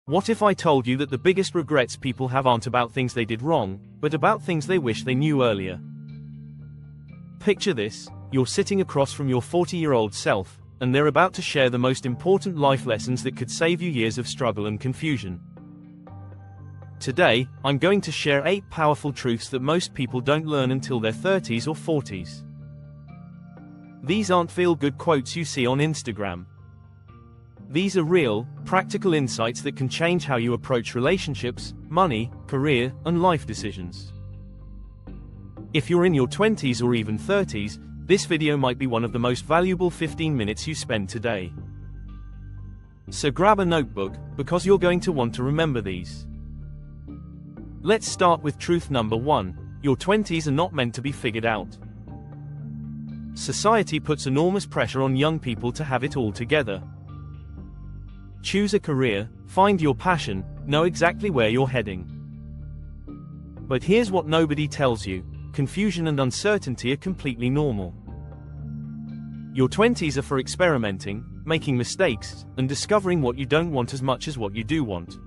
What if I told you that the biggest regrets people have aren't about things they did wrong, but about things they wish they knew earlier? Picture this: you're sitting across from your 40-year-old self, and they're about to share the most important life lessons that could save you years of struggle and confusion. Today, I'm going to share 8 powerful truths that most people don't learn until their 30s or 40s. These aren't feel-good quotes you see on Instagram. These are real, practical insights that can change how you approach relationships, money, career, and life decisions. If you're in your 20s or even 30s, this video might be one of the most valuable 15 minutes you spend today. So grab a notebook, because you're going to want to remember these. Let's start with truth number 1. Your 20s are not meant to be figured out. Society puts enormous pressure on young people to have it all together. Choose a career, find your passion, know exactly where you're heading. But here's what nobody tells you: confusion and uncertainty are completely normal. Your 20s are for experimenting, making mistakes, and discovering what you don't want as much as what you do want.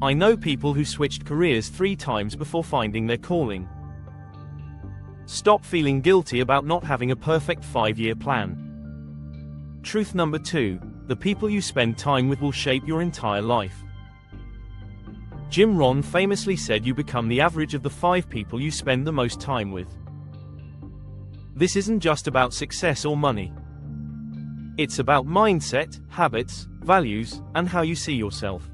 I know people who switched careers 3 times before finding their calling. Stop feeling guilty about not having a perfect 5-year plan. Truth number 2. The people you spend time with will shape your entire life. Jim Rohn famously said you become the average of the 5 people you spend the most time with. This isn't just about success or money. It's about mindset, habits, values, and how you see yourself.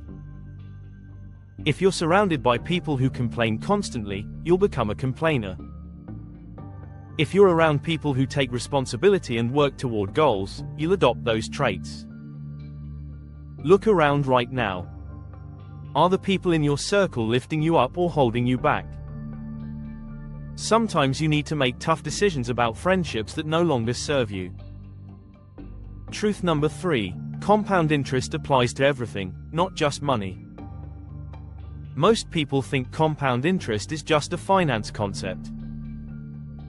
If you're surrounded by people who complain constantly, you'll become a complainer. If you're around people who take responsibility and work toward goals, you'll adopt those traits. Look around right now. Are the people in your circle lifting you up or holding you back? Sometimes you need to make tough decisions about friendships that no longer serve you. Truth number 3. Compound interest applies to everything, not just money. Most people think compound interest is just a finance concept.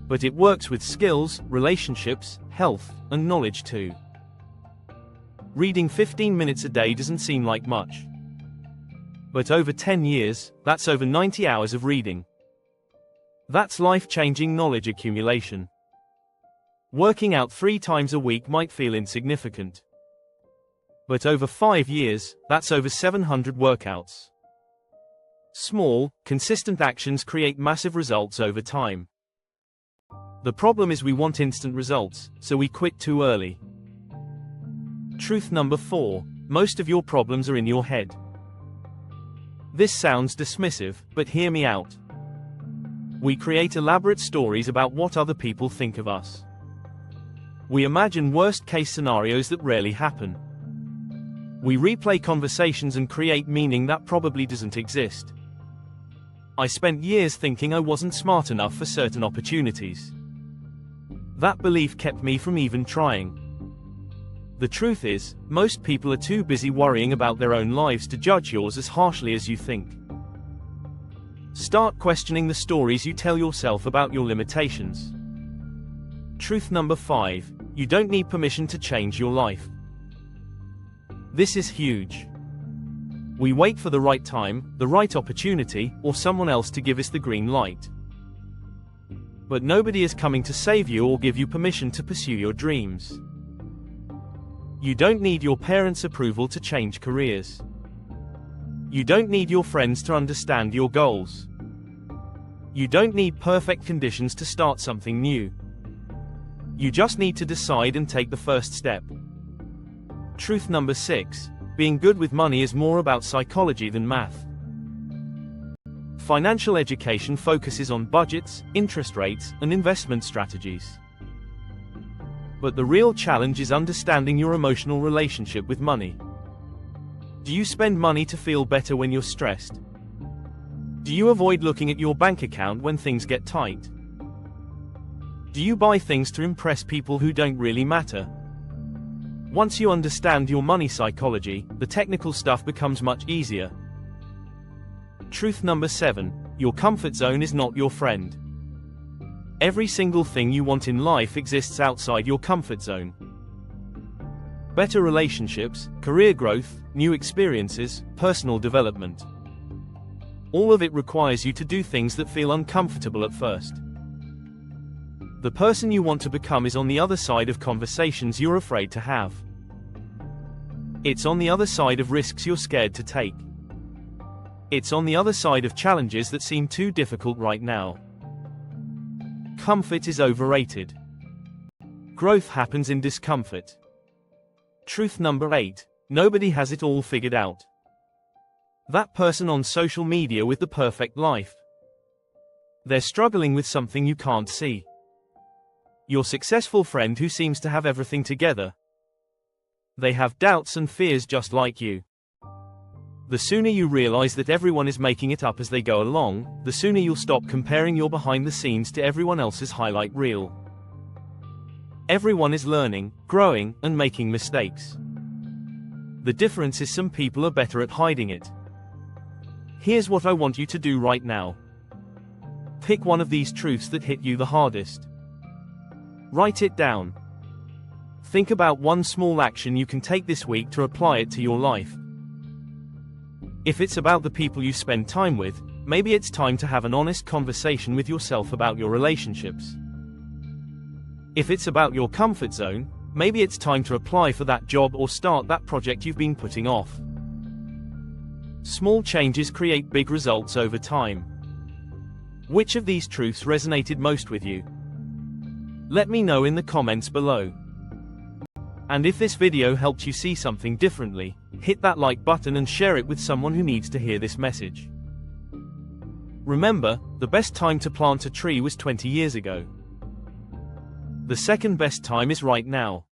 But it works with skills, relationships, health, and knowledge too. Reading 15 minutes a day doesn't seem like much. But over 10 years, that's over 90 hours of reading. That's life-changing knowledge accumulation. Working out 3 times a week might feel insignificant. But over 5 years, that's over 700 workouts. Small, consistent actions create massive results over time. The problem is we want instant results, so we quit too early. Truth number 4. Most of your problems are in your head. This sounds dismissive, but hear me out. We create elaborate stories about what other people think of us. We imagine worst-case scenarios that rarely happen. We replay conversations and create meaning that probably doesn't exist. I spent years thinking I wasn't smart enough for certain opportunities. That belief kept me from even trying. The truth is, most people are too busy worrying about their own lives to judge yours as harshly as you think. Start questioning the stories you tell yourself about your limitations. Truth number 5. You don't need permission to change your life. This is huge. We wait for the right time, the right opportunity, or someone else to give us the green light. But nobody is coming to save you or give you permission to pursue your dreams. You don't need your parents' approval to change careers. You don't need your friends to understand your goals. You don't need perfect conditions to start something new. You just need to decide and take the first step. Truth number 6. Being good with money is more about psychology than math. Financial education focuses on budgets, interest rates, and investment strategies. But the real challenge is understanding your emotional relationship with money. Do you spend money to feel better when you're stressed? Do you avoid looking at your bank account when things get tight? Do you buy things to impress people who don't really matter? Once you understand your money psychology, the technical stuff becomes much easier. Truth number 7. Your comfort zone is not your friend. Every single thing you want in life exists outside your comfort zone. better relationships, career growth, new experiences, personal development. All of it requires you to do things that feel uncomfortable at first. The person you want to become is on the other side of conversations you're afraid to have. It's on the other side of risks you're scared to take. It's on the other side of challenges that seem too difficult right now. Comfort is overrated. Growth happens in discomfort. Truth number 8. Nobody has it all figured out. That person on social media with the perfect life. They're struggling with something you can't see. Your successful friend who seems to have everything together. They have doubts and fears just like you. The sooner you realize that everyone is making it up as they go along, the sooner you'll stop comparing your behind the scenes to everyone else's highlight reel. Everyone is learning, growing, and making mistakes. The difference is some people are better at hiding it. Here's what I want you to do right now. Pick one of these truths that hit you the hardest. Write it down. Think about one small action you can take this week to apply it to your life. If it's about the people you spend time with, maybe it's time to have an honest conversation with yourself about your relationships. If it's about your comfort zone, maybe it's time to apply for that job or start that project you've been putting off. Small changes create big results over time. Which of these truths resonated most with you? Let me know in the comments below. And if this video helped you see something differently, hit that like button and share it with someone who needs to hear this message. Remember, the best time to plant a tree was 20 years ago. The second best time is right now.